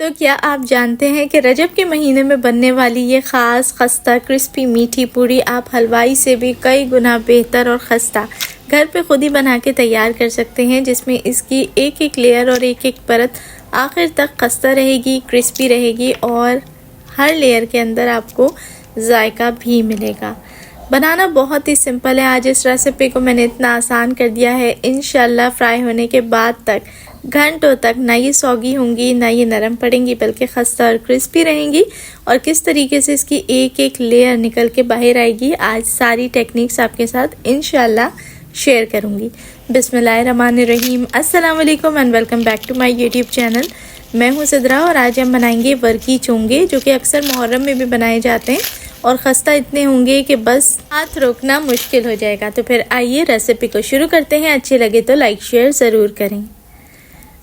तो क्या आप जानते हैं कि रजब के महीने में बनने वाली ये ख़ास खस्ता क्रिस्पी मीठी पूरी आप हलवाई से भी कई गुना बेहतर और खस्ता घर पे खुद ही बना के तैयार कर सकते हैं, जिसमें इसकी एक एक लेयर और एक एक परत आखिर तक खस्ता रहेगी, क्रिस्पी रहेगी और हर लेयर के अंदर आपको जायका भी मिलेगा। बनाना बहुत ही सिंपल है। आज इस रेसिपी को मैंने इतना आसान कर दिया है, इंशाल्लाह फ्राई होने के बाद तक घंटों तक ना ये सौगी होंगी ना ये नरम पड़ेंगी, बल्कि खस्ता और क्रिस्पी रहेंगी। और किस तरीके से इसकी एक एक लेयर निकल के बाहर आएगी, आज सारी टेक्निक्स आपके साथ इंशाल्लाह शेयर करूंगी। बिस्मिल्लाहिर्रहमानिर्रहीम, अस्सलाम वालेकुम and welcome back to my YouTube channel. मैं हूं सिद्रा और आज हम बनाएंगे वर्की चोंगे, जो कि अक्सर मुहर्रम में भी बनाए जाते हैं और खस्ता इतने होंगे कि बस हाथ रोकना मुश्किल हो जाएगा। तो फिर आइए रेसिपी को शुरू करते हैं। अच्छी लगे तो लाइक शेयर ज़रूर करें।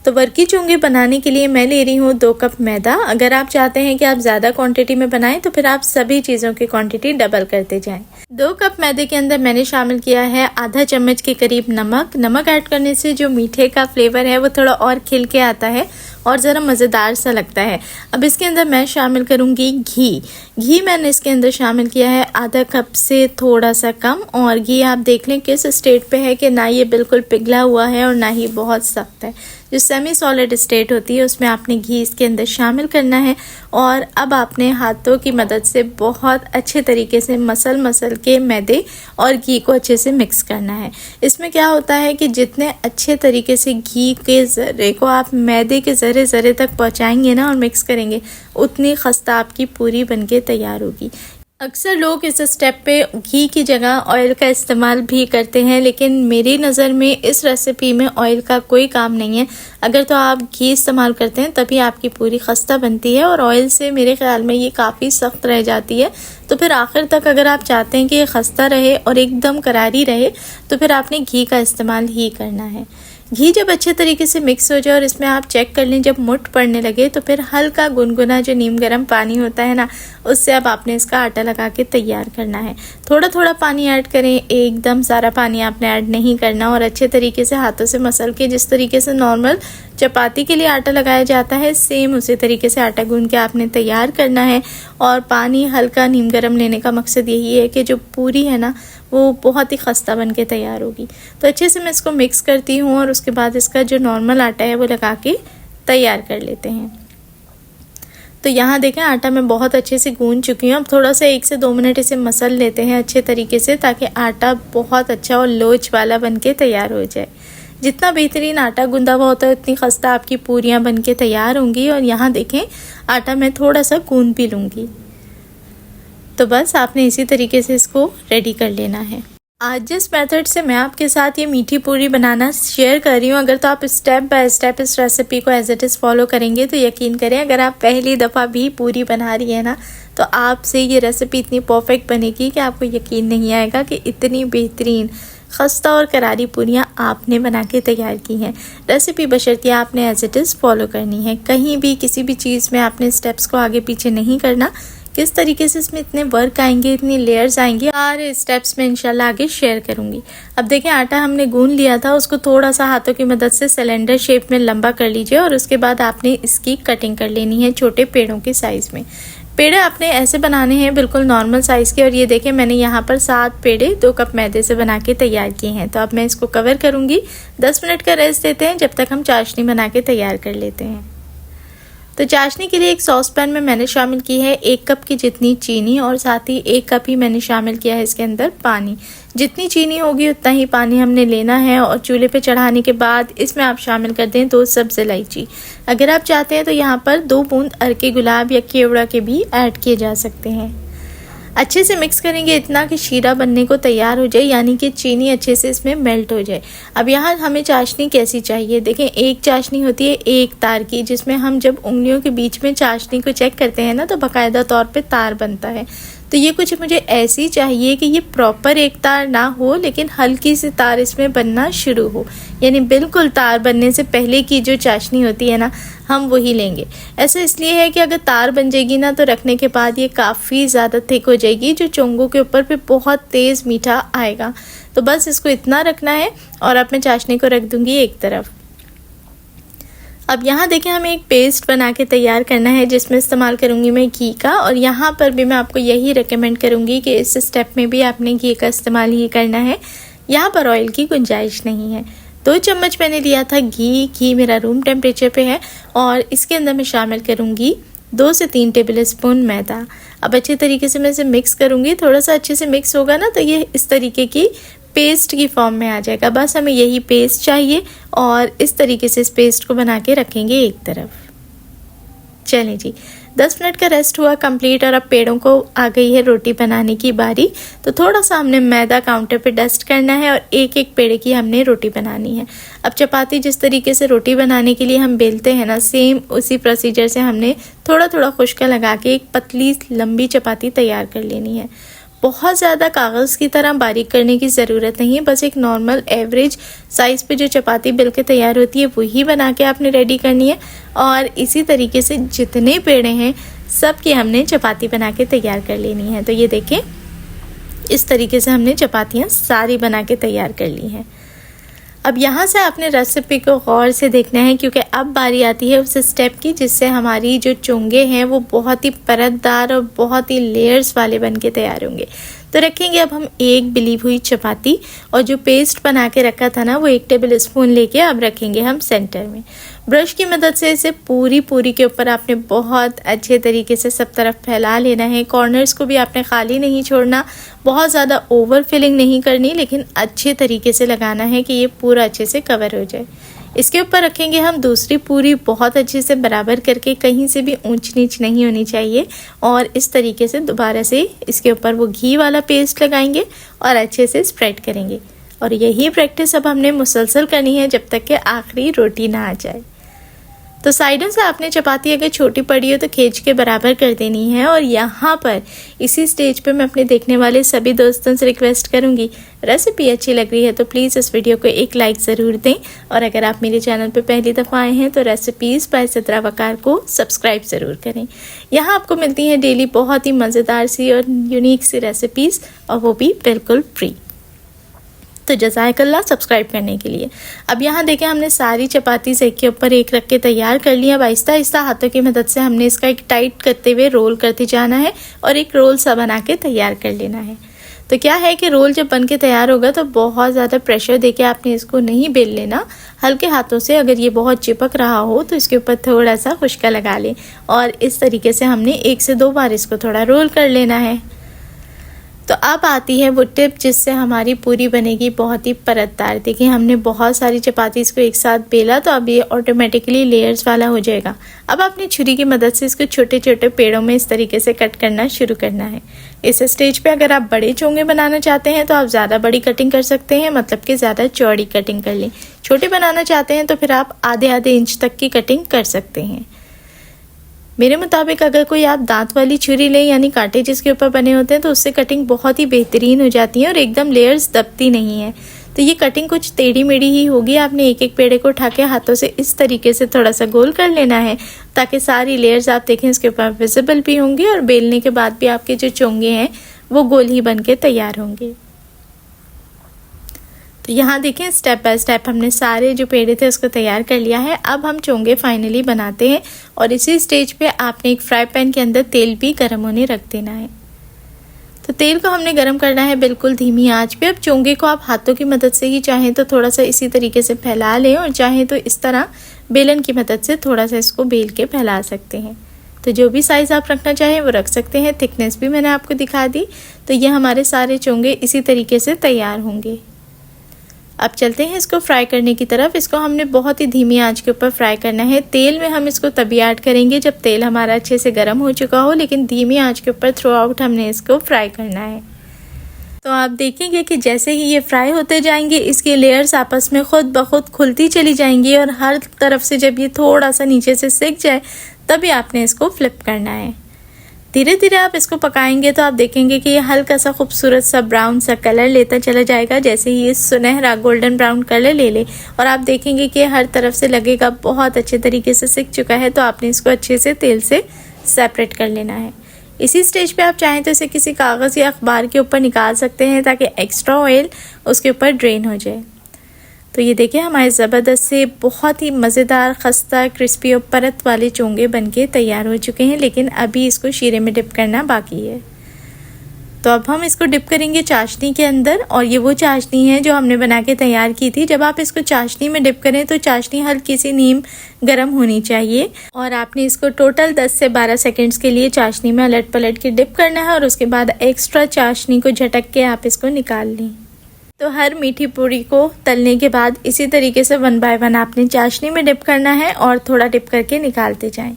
तो वर्की चोंगे बनाने के लिए मैं ले रही हूँ 2 कप मैदा। अगर आप चाहते हैं कि आप ज़्यादा क्वांटिटी में बनाएं तो फिर आप सभी चीज़ों की क्वांटिटी डबल करते जाएं। 2 कप मैदे के अंदर मैंने शामिल किया है आधा चम्मच के करीब नमक। नमक ऐड करने से जो मीठे का फ्लेवर है वो थोड़ा और खिल के आता है और ज़रा मज़ेदार सा लगता है। अब इसके अंदर मैं शामिल करूँगी घी मैंने इसके अंदर शामिल किया है आधा कप से थोड़ा सा कम। और घी आप देख लें किस स्टेट पे है कि ना ये बिल्कुल पिघला हुआ है और ना ही बहुत सख्त है। जो सेमी सॉलिड स्टेट होती है उसमें आपने घी इसके अंदर शामिल करना है और अब आपने हाथों की मदद से बहुत अच्छे तरीके से मसल के मैदे और घी को अच्छे से मिक्स करना है। इसमें क्या होता है कि जितने अच्छे तरीके से घी के ज़र्रे को आप मैदे के ज़र्रे तक पहुंचाएंगे ना और मिक्स करेंगे, उतनी खस्ता आपकी पूरी बनके तैयार होगी। अक्सर लोग इस स्टेप पे घी की जगह ऑयल का इस्तेमाल भी करते हैं, लेकिन मेरी नज़र में इस रेसिपी में ऑयल का कोई काम नहीं है। अगर तो आप घी इस्तेमाल करते हैं तभी आपकी पूरी खस्ता बनती है और ऑयल से मेरे ख्याल में ये काफ़ी सख्त रह जाती है। तो फिर आखिर तक अगर आप चाहते हैं कि ये खस्ता रहे और एकदम करारी रहे तो फिर आपने घी का इस्तेमाल ही करना है। घी जब अच्छे तरीके से मिक्स हो जाए और इसमें आप चेक कर लें जब मुठ पड़ने लगे तो फिर हल्का गुनगुना जो नीम गर्म पानी होता है ना, उससे अब आपने इसका आटा लगा के तैयार करना है। थोड़ा थोड़ा पानी ऐड करें, एकदम सारा पानी आपने ऐड नहीं करना और अच्छे तरीके से हाथों से मसल के जिस तरीके से नॉर्मल चपाती के लिए आटा लगाया जाता है सेम उसी तरीके से आटा गूंद के आपने तैयार करना है। और पानी हल्का नीम गर्म लेने का मकसद यही है कि जो पूरी है ना वो बहुत ही खस्ता बन के तैयार होगी। तो अच्छे से मैं इसको मिक्स करती हूँ और उसके बाद इसका जो नॉर्मल आटा है वो लगा के तैयार कर लेते हैं। तो यहाँ देखें आटा मैं बहुत अच्छे से गूंद चुकी हूँ। अब थोड़ा सा 1 से 2 मिनट इसे मसल लेते हैं अच्छे तरीके से, ताकि आटा बहुत अच्छा और लोच वाला बन के तैयार हो जाए। जितना बेहतरीन आटा गूंदा हुआ होता है उतनी खस्ता आपकी पूरियाँ बन के तैयार होंगी। और यहाँ देखें आटा मैं थोड़ा सा गूंद भी लूँगी। तो बस आपने इसी तरीके से इसको रेडी कर लेना है। आज जिस मेथड से मैं आपके साथ ये मीठी पूरी बनाना शेयर कर रही हूँ, अगर तो आप स्टेप बाय स्टेप इस रेसिपी को एज इट इज़ फॉलो करेंगे तो यकीन करें अगर आप पहली दफ़ा भी पूरी बना रही है ना तो आपसे ये रेसिपी इतनी परफेक्ट बनेगी कि आपको यकीन नहीं आएगा कि इतनी बेहतरीन खस्ता और करारी पूरियाँ आपने बना के तैयार की हैं। रेसिपी बशर्ते आपने एज इट इज़ फॉलो करनी है। कहीं भी किसी भी चीज़ में आपने स्टेप्स को आगे पीछे नहीं करना। किस तरीके से इसमें इतने वर्क आएंगे, इतनी लेयर्स आएंगी, सारे स्टेप्स में इंशाल्लाह आगे शेयर करूंगी। अब देखें आटा हमने गूंद लिया था, उसको थोड़ा सा हाथों की मदद से सिलेंडर शेप में लंबा कर लीजिए और उसके बाद आपने इसकी कटिंग कर लेनी है छोटे पेड़ों के साइज़ में। पेड़े आपने ऐसे बनाने हैं बिल्कुल नॉर्मल साइज़ के। और ये देखें मैंने यहाँ पर 7 पेड़े 2 कप मैदे से बना के तैयार किए हैं। तो अब मैं इसको कवर करूँगी। 10 मिनट का रेस्ट देते हैं जब तक हम चाशनी बना के तैयार कर लेते हैं। तो चाशनी के लिए एक सॉस पैन में मैंने शामिल की है 1 कप की जितनी चीनी और साथ ही 1 कप ही मैंने शामिल किया है इसके अंदर पानी। जितनी चीनी होगी उतना ही पानी हमने लेना है। और चूल्हे पे चढ़ाने के बाद इसमें आप शामिल कर दें 2 सब्ज़ इलायची। अगर आप चाहते हैं तो यहाँ पर 2 बूंद अरके गुलाब या केवड़ा के भी ऐड किए जा सकते हैं। अच्छे से मिक्स करेंगे इतना कि शीरा बनने को तैयार हो जाए, यानी कि चीनी अच्छे से इसमें मेल्ट हो जाए। अब यहाँ हमें चाशनी कैसी चाहिए, देखें एक चाशनी होती है 1 तार की, जिसमें हम जब उंगलियों के बीच में चाशनी को चेक करते हैं ना तो बाकायदा तौर पे तार बनता है। तो ये कुछ मुझे ऐसी चाहिए कि ये प्रॉपर 1 तार ना हो लेकिन हल्की सी तार इसमें बनना शुरू हो, यानी बिल्कुल तार बनने से पहले की जो चाशनी होती है ना हम वही लेंगे। ऐसा इसलिए है कि अगर तार बन जाएगी ना तो रखने के बाद ये काफ़ी ज़्यादा थिक हो जाएगी, जो चोंगों के ऊपर पे बहुत तेज़ मीठा आएगा। तो बस इसको इतना रखना है और अब मैं चाशनी को रख दूँगी एक तरफ। अब यहाँ देखें हमें एक पेस्ट बना के तैयार करना है जिसमें इस्तेमाल करूँगी मैं घी का, और यहाँ पर भी मैं आपको यही रेकमेंड करूँगी कि इस स्टेप में भी आपने घी का इस्तेमाल ही करना है, यहाँ पर ऑयल की गुंजाइश नहीं है। 2 चम्मच मैंने लिया था घी मेरा रूम टेम्परेचर पे है, और इसके अंदर मैं शामिल करूँगी 2 से 3 टेबल स्पून मैदा। अब अच्छे तरीके से मैं इसे मिक्स करूँगी, थोड़ा सा अच्छे से मिक्स होगा ना तो ये इस तरीके की पेस्ट की फॉर्म में आ जाएगा। बस हमें यही पेस्ट चाहिए और इस तरीके से इस पेस्ट को बना के रखेंगे एक तरफ। चलें जी, 10 मिनट का रेस्ट हुआ कंप्लीट, और अब पेड़ों को आ गई है रोटी बनाने की बारी। तो थोड़ा सा हमने मैदा काउंटर पे डस्ट करना है और एक एक पेड़े की हमने रोटी बनानी है। अब चपाती जिस तरीके से रोटी बनाने के लिए हम बेलते हैं ना, सेम उसी प्रोसीजर से हमने थोड़ा थोड़ा खुश्का लगा के एक पतली लंबी चपाती तैयार कर लेनी है। बहुत ज़्यादा कागज़ की तरह बारीक करने की ज़रूरत नहीं है, बस एक नॉर्मल एवरेज साइज़ पे जो चपाती बेल के तैयार होती है वही बना के आपने रेडी करनी है। और इसी तरीके से जितने पेड़े हैं सब की हमने चपाती बना के तैयार कर लेनी है। तो ये देखें, इस तरीके से हमने चपातियाँ सारी बना के तैयार कर ली हैं। अब यहाँ से आपने रेसिपी को गौर से देखना है, क्योंकि अब बारी आती है उस स्टेप की जिससे हमारी जो चोंगे हैं वो बहुत ही परतदार और बहुत ही लेयर्स वाले बन के तैयार होंगे। तो रखेंगे अब हम एक बिली हुई चपाती, और जो पेस्ट बना के रखा था ना वो 1 टेबल स्पून लेके अब रखेंगे हम सेंटर में। ब्रश की मदद से इसे पूरी के ऊपर आपने बहुत अच्छे तरीके से सब तरफ फैला लेना है। कॉर्नर्स को भी आपने खाली नहीं छोड़ना, बहुत ज़्यादा ओवर फिलिंग नहीं करनी, लेकिन अच्छे तरीके से लगाना है कि ये पूरा अच्छे से कवर हो जाए। इसके ऊपर रखेंगे हम दूसरी पूरी, बहुत अच्छे से बराबर करके, कहीं से भी ऊंच नीच नहीं होनी चाहिए। और इस तरीके से दोबारा से इसके ऊपर वो घी वाला पेस्ट लगाएंगे और अच्छे से स्प्रेड करेंगे। और यही प्रैक्टिस अब हमने मुसलसल करनी है जब तक कि आखिरी रोटी ना आ जाए। तो साइडों से आपने चपाती अगर छोटी पड़ी हो तो खींच के बराबर कर देनी है। और यहाँ पर इसी स्टेज पे मैं अपने देखने वाले सभी दोस्तों से रिक्वेस्ट करूँगी, रेसिपी अच्छी लग रही है तो प्लीज़ इस वीडियो को एक लाइक ज़रूर दें, और अगर आप मेरे चैनल पे पहली दफ़ा आए हैं तो रेसिपीज़ बाय सिद्रा वकार को सब्सक्राइब ज़रूर करें। यहाँ आपको मिलती हैं डेली बहुत ही मज़ेदार सी और यूनिक सी रेसिपीज़, और वो भी बिल्कुल फ्री। तो जज़ाकल्लाह सब्सक्राइब करने के लिए। अब यहाँ देखें, हमने सारी चपाती एक के ऊपर एक रख के तैयार कर लिया। अब आहिस्ता आहिस्ता हाथों की मदद से हमने इसका एक टाइट करते हुए रोल करते जाना है और एक रोल सा बना के तैयार कर लेना है। तो क्या है कि रोल जब बन के तैयार होगा तो बहुत ज़्यादा प्रेशर देके आपने इसको नहीं बेल लेना, हल्के हाथों से। अगर ये बहुत चिपक रहा हो तो इसके ऊपर थोड़ा सा खुश्का लगा लें, और इस तरीके से हमने 1 से 2 बार इसको थोड़ा रोल कर लेना है। तो अब आती है वो टिप जिससे हमारी पूरी बनेगी बहुत ही परतदार। देखिए, हमने बहुत सारी चपाती इसको एक साथ बेला तो अब ये ऑटोमेटिकली लेयर्स वाला हो जाएगा। अब अपनी छुरी की मदद से इसको छोटे छोटे पेड़ों में इस तरीके से कट करना शुरू करना है। इस स्टेज पे अगर आप बड़े चोंगे बनाना चाहते हैं तो आप ज़्यादा बड़ी कटिंग कर सकते हैं, मतलब कि ज़्यादा चौड़ी कटिंग कर लें। छोटे बनाना चाहते हैं तो फिर आप आधे इंच तक की कटिंग कर सकते हैं। मेरे मुताबिक अगर कोई आप दांत वाली छुरी लें, यानी कांटे जिसके ऊपर बने होते हैं, तो उससे कटिंग बहुत ही बेहतरीन हो जाती है और एकदम लेयर्स दबती नहीं है। तो ये कटिंग कुछ टेढ़ी मेढ़ी ही होगी। आपने एक एक पेड़े को उठा के हाथों से इस तरीके से थोड़ा सा गोल कर लेना है, ताकि सारी लेयर्स आप देखें इसके ऊपर विजिबल भी होंगी, और बेलने के बाद भी आपके जो चोंगे हैं वो गोल ही बन के तैयार होंगे। तो यहाँ देखें, स्टेप बाय स्टेप हमने सारे जो पेड़े थे उसको तैयार कर लिया है। अब हम चोंगे फाइनली बनाते हैं, और इसी स्टेज पे आपने एक फ्राई पैन के अंदर तेल भी गर्म होने रख देना है। तो तेल को हमने गर्म करना है बिल्कुल धीमी आंच पे। अब चोंगे को आप हाथों की मदद से ही चाहें तो थोड़ा सा इसी तरीके से फैला लें, और चाहें तो इस तरह बेलन की मदद से थोड़ा सा इसको बेल के फैला सकते हैं। तो जो भी साइज़ आप रखना चाहें वो रख सकते हैं। थिकनेस भी मैंने आपको दिखा दी। तो ये हमारे सारे चोंगे इसी तरीके से तैयार होंगे। अब चलते हैं इसको फ्राई करने की तरफ। इसको हमने बहुत ही धीमी आंच के ऊपर फ्राई करना है। तेल में हम इसको तभी ऐड करेंगे जब तेल हमारा अच्छे से गर्म हो चुका हो, लेकिन धीमी आंच के ऊपर थ्रू आउट हमने इसको फ्राई करना है। तो आप देखेंगे कि जैसे ही ये फ्राई होते जाएंगे इसके लेयर्स आपस में खुद ब खुद खुलती चली जाएंगी, और हर तरफ से जब ये थोड़ा सा नीचे से सिक जाए तभी आपने इसको फ्लिप करना है। धीरे धीरे आप इसको पकाएंगे तो आप देखेंगे कि ये हल्का सा खूबसूरत सा ब्राउन सा कलर लेता चला जाएगा। जैसे ही ये सुनहरा गोल्डन ब्राउन कलर ले ले, और आप देखेंगे कि हर तरफ से लगेगा बहुत अच्छे तरीके से सिक चुका है, तो आपने इसको अच्छे से तेल से सेपरेट कर लेना है। इसी स्टेज पे आप चाहें तो इसे किसी कागज़ या अखबार के ऊपर निकाल सकते हैं, ताकि एक्स्ट्रा ऑयल उसके ऊपर ड्रेन हो जाए। तो ये देखिए हमारे ज़बरदस्त से बहुत ही मज़ेदार खस्ता क्रिस्पी और परत वाले चोंगे बनके तैयार हो चुके हैं, लेकिन अभी इसको शीरे में डिप करना बाकी है। तो अब हम इसको डिप करेंगे चाशनी के अंदर, और ये वो चाशनी है जो हमने बना के तैयार की थी। जब आप इसको चाशनी में डिप करें तो चाशनी हल्की सी नीम गर्म होनी चाहिए, और आपने इसको टोटल 10 से 12 सेकंड्स के लिए चाशनी में अलट पलट के डिप करना है, और उसके बाद एक्स्ट्रा चाशनी को झटक के आप इसको निकाल लें। तो हर मीठी पूरी को तलने के बाद इसी तरीके से 1 बाय 1 आपने चाशनी में डिप करना है और थोड़ा डिप करके निकालते जाएं।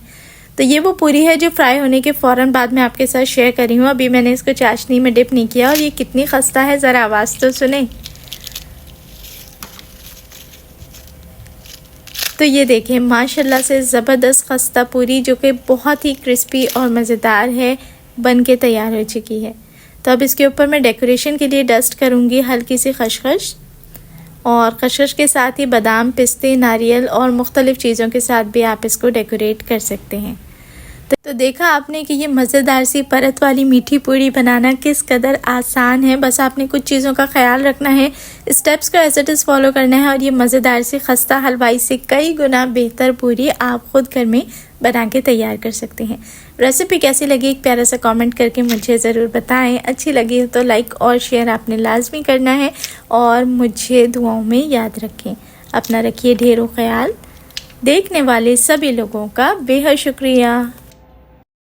तो ये वो पूरी है जो फ्राई होने के फ़ौरन बाद मैं आपके साथ शेयर कर रही हूँ। अभी मैंने इसको चाशनी में डिप नहीं किया, और ये कितनी खस्ता है, ज़रा आवाज़ तो सुने। तो ये देखें माशाल्लाह से ज़बरदस्त खस्ता पूरी जो कि बहुत ही क्रिस्पी और मज़ेदार है, बन के तैयार हो चुकी है। तो अब इसके ऊपर मैं डेकोरेशन के लिए डस्ट करूँगी हल्की सी खसखस, और खसखस के साथ ही बादाम, पिस्ते, नारियल और मुख्तलिफ़ चीज़ों के साथ भी आप इसको डेकोरेट कर सकते हैं। तो देखा आपने कि ये मज़ेदार सी परत वाली मीठी पूरी बनाना किस कदर आसान है। बस आपने कुछ चीज़ों का ख्याल रखना है, स्टेप्स को एज इट इज़ फॉलो करना है, और ये मज़ेदार सी खस्ता हलवाई से कई गुना बेहतर पूरी आप ख़ुद घर में बना के तैयार कर सकते हैं। रेसिपी कैसी लगी एक प्यारा सा कमेंट करके मुझे ज़रूर बताएं। अच्छी लगी तो लाइक और शेयर आपने लाजमी करना है, और मुझे दुआओं में याद रखें। अपना रखिए ढेरों ख्याल। देखने वाले सभी लोगों का बेहद शुक्रिया।